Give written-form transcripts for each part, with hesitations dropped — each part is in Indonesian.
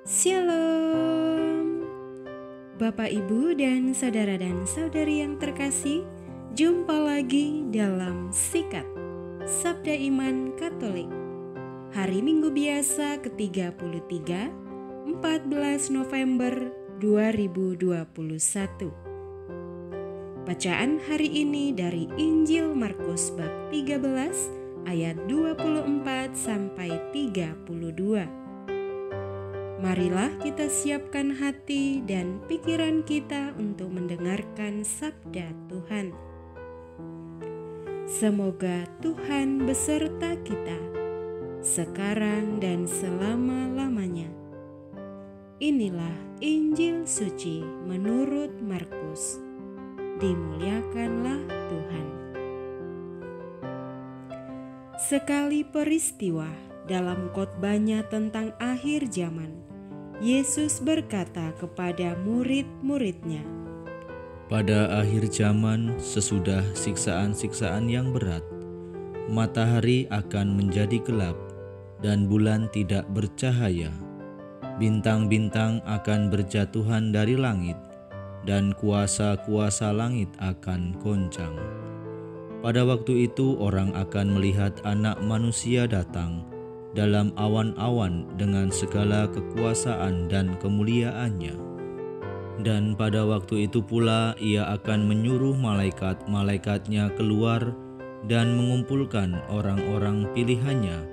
Shalom, Bapak, Ibu, dan saudari yang terkasih. Jumpa lagi dalam Sikat Sabda Iman Katolik hari Minggu biasa ke-33 14 November 2021. Bacaan hari ini dari Injil Markus bab 13 ayat 24 sampai 32. Marilah kita siapkan hati dan pikiran kita untuk mendengarkan sabda Tuhan. Semoga Tuhan beserta kita, sekarang dan selama-lamanya. Inilah Injil suci menurut Markus. Dimuliakanlah Tuhan. Sekali peristiwa dalam khotbahnya tentang akhir zaman, Yesus berkata kepada murid-muridnya, "Pada akhir zaman, sesudah siksaan-siksaan yang berat, matahari akan menjadi gelap dan bulan tidak bercahaya. Bintang-bintang akan berjatuhan dari langit dan kuasa-kuasa langit akan goncang. Pada waktu itu orang akan melihat Anak Manusia datang dalam awan-awan dengan segala kekuasaan dan kemuliaannya. Dan pada waktu itu pula ia akan menyuruh malaikat-malaikatnya keluar dan mengumpulkan orang-orang pilihannya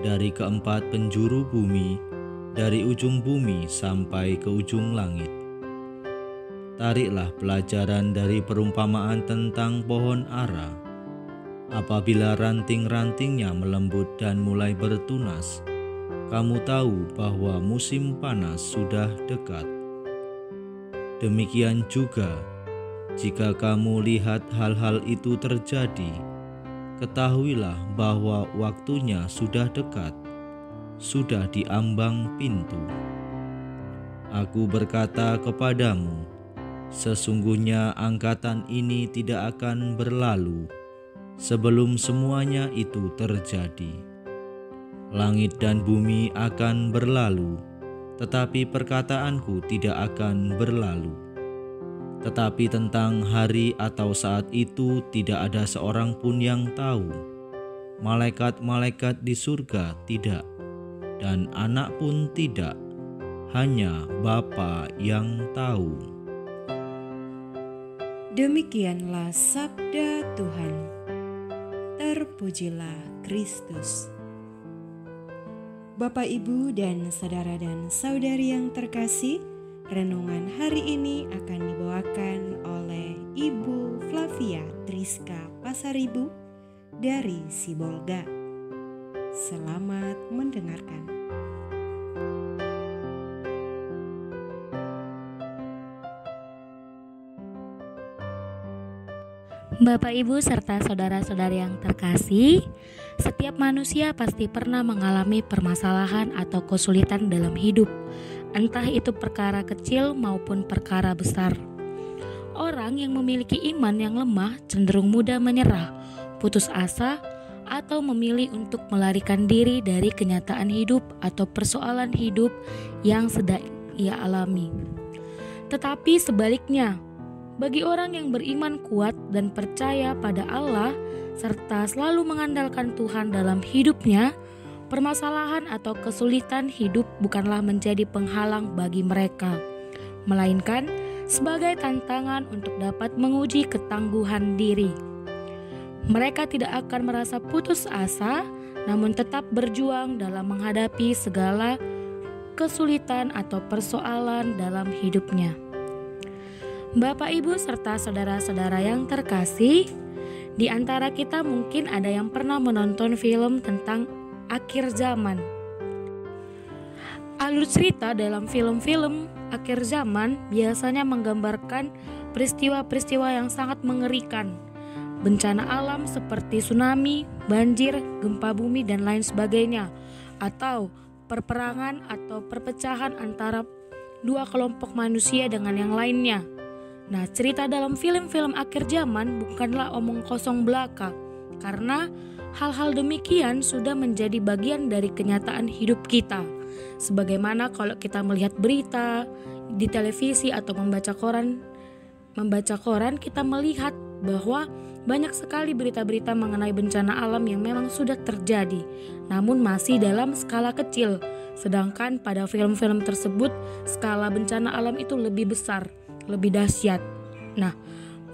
dari keempat penjuru bumi, dari ujung bumi sampai ke ujung langit. Tariklah pelajaran dari perumpamaan tentang pohon ara. Apabila ranting-rantingnya melembut dan mulai bertunas, kamu tahu bahwa musim panas sudah dekat. Demikian juga, jika kamu lihat hal-hal itu terjadi, ketahuilah bahwa waktunya sudah dekat, sudah di ambang pintu. Aku berkata kepadamu, sesungguhnya angkatan ini tidak akan berlalu sebelum semuanya itu terjadi. Langit dan bumi akan berlalu, tetapi perkataanku tidak akan berlalu. Tetapi tentang hari atau saat itu tidak ada seorang pun yang tahu, malaikat-malaikat di surga tidak, dan Anak pun tidak, hanya Bapa yang tahu." Demikianlah sabda Tuhan. Terpujilah Kristus. Bapak, Ibu, dan saudari yang terkasih, renungan hari ini akan dibawakan oleh Ibu Flavia Triska Pasaribu dari Sibolga. Selamat mendengarkan. Bapak, Ibu, serta saudara-saudari yang terkasih, setiap manusia pasti pernah mengalami permasalahan atau kesulitan dalam hidup, entah itu perkara kecil maupun perkara besar. Orang yang memiliki iman yang lemah cenderung mudah menyerah, putus asa, atau memilih untuk melarikan diri dari kenyataan hidup atau persoalan hidup yang sedang ia alami. Tetapi sebaliknya, bagi orang yang beriman kuat dan percaya pada Allah serta selalu mengandalkan Tuhan dalam hidupnya, permasalahan atau kesulitan hidup bukanlah menjadi penghalang bagi mereka, melainkan sebagai tantangan untuk dapat menguji ketangguhan diri. Mereka tidak akan merasa putus asa, namun tetap berjuang dalam menghadapi segala kesulitan atau persoalan dalam hidupnya. Bapak, Ibu, serta saudara-saudara yang terkasih, di antara kita mungkin ada yang pernah menonton film tentang akhir zaman. Alur cerita dalam film-film akhir zaman biasanya menggambarkan peristiwa-peristiwa yang sangat mengerikan. Bencana alam seperti tsunami, banjir, gempa bumi, dan lain sebagainya. Atau perperangan atau perpecahan antara dua kelompok manusia dengan yang lainnya. Nah, cerita dalam film-film akhir zaman bukanlah omong kosong belaka, karena hal-hal demikian sudah menjadi bagian dari kenyataan hidup kita. Sebagaimana kalau kita melihat berita di televisi atau membaca koran, kita melihat bahwa banyak sekali berita-berita mengenai bencana alam yang memang sudah terjadi, namun masih dalam skala kecil. Sedangkan pada film-film tersebut skala bencana alam itu lebih besar, lebih dahsyat. Nah,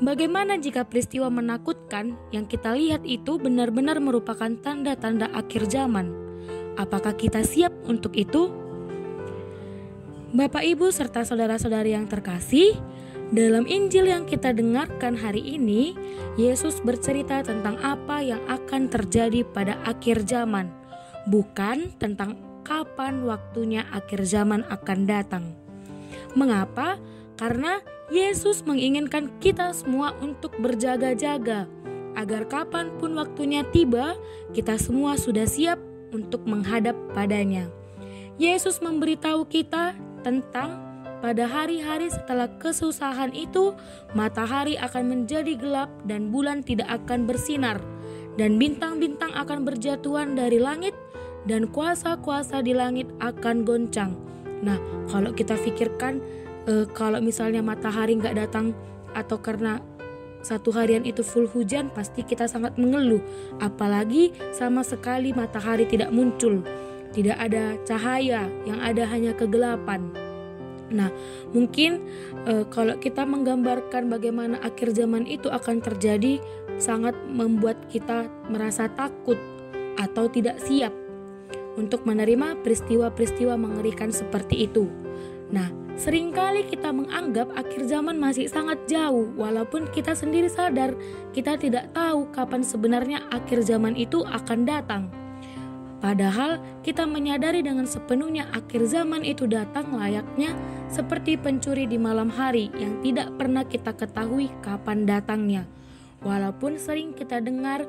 bagaimana jika peristiwa menakutkan yang kita lihat itu benar-benar merupakan tanda-tanda akhir zaman? Apakah kita siap untuk itu? Bapak, Ibu, serta saudara-saudari yang terkasih, dalam Injil yang kita dengarkan hari ini, Yesus bercerita tentang apa yang akan terjadi pada akhir zaman, bukan tentang kapan waktunya akhir zaman akan datang. Mengapa? Karena Yesus menginginkan kita semua untuk berjaga-jaga, agar kapanpun waktunya tiba, kita semua sudah siap untuk menghadap padanya. Yesus memberitahu kita tentang pada hari-hari setelah kesusahan itu, matahari akan menjadi gelap dan bulan tidak akan bersinar, dan bintang-bintang akan berjatuhan dari langit, dan kuasa-kuasa di langit akan goncang. Nah, kalau kita pikirkan, kalau misalnya matahari nggak datang atau karena satu harian itu full hujan, pasti kita sangat mengeluh. Apalagi sama sekali matahari tidak muncul, tidak ada cahaya, yang ada hanya kegelapan. Nah, mungkin kalau kita menggambarkan bagaimana akhir zaman itu akan terjadi, sangat membuat kita merasa takut atau tidak siap untuk menerima peristiwa-peristiwa mengerikan seperti itu. Nah, seringkali kita menganggap akhir zaman masih sangat jauh, walaupun kita sendiri sadar kita tidak tahu kapan sebenarnya akhir zaman itu akan datang. Padahal kita menyadari dengan sepenuhnya akhir zaman itu datang layaknya seperti pencuri di malam hari yang tidak pernah kita ketahui kapan datangnya. Walaupun sering kita dengar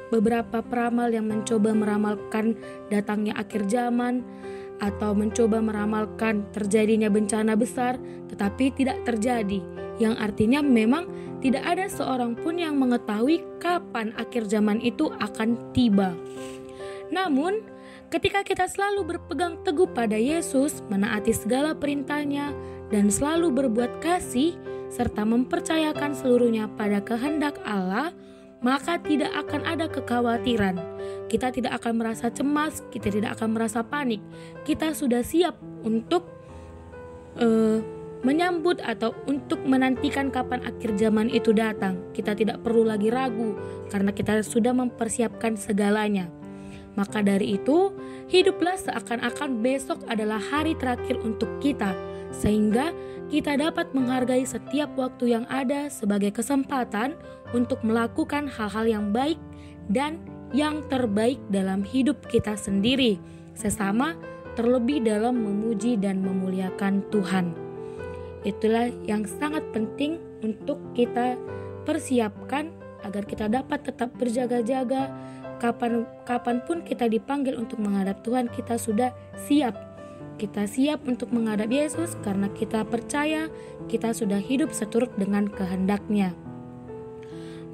beberapa peramal yang mencoba meramalkan datangnya akhir zaman atau mencoba meramalkan terjadinya bencana besar, tetapi tidak terjadi. Yang artinya memang tidak ada seorang pun yang mengetahui kapan akhir zaman itu akan tiba. Namun, ketika kita selalu berpegang teguh pada Yesus, menaati segala perintahnya, dan selalu berbuat kasih, serta mempercayakan seluruhnya pada kehendak Allah, maka tidak akan ada kekhawatiran. Kita tidak akan merasa cemas, kita tidak akan merasa panik. Kita sudah siap untuk menyambut atau untuk menantikan kapan akhir zaman itu datang. Kita tidak perlu lagi ragu, karena kita sudah mempersiapkan segalanya. Maka dari itu, hiduplah seakan-akan besok adalah hari terakhir untuk kita, sehingga kita dapat menghargai setiap waktu yang ada sebagai kesempatan untuk melakukan hal-hal yang baik dan yang terbaik dalam hidup kita sendiri, sesama terlebih dalam memuji dan memuliakan Tuhan. Itulah yang sangat penting untuk kita persiapkan agar kita dapat tetap berjaga-jaga. Kapanpun kita dipanggil untuk menghadap Tuhan, kita sudah siap. Kita siap untuk menghadap Yesus karena kita percaya kita sudah hidup seturut dengan kehendak-Nya.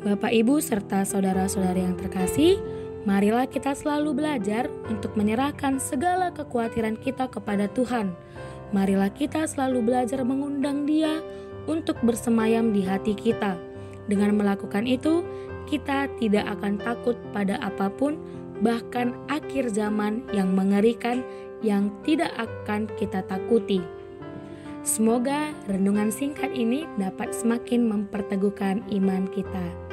Bapak, Ibu, serta saudara-saudari yang terkasih, marilah kita selalu belajar untuk menyerahkan segala kekhawatiran kita kepada Tuhan. Marilah kita selalu belajar mengundang Dia untuk bersemayam di hati kita. Dengan melakukan itu, kita tidak akan takut pada apapun, bahkan akhir zaman yang mengerikan yang tidak akan kita takuti. Semoga renungan singkat ini dapat semakin memperteguhkan iman kita.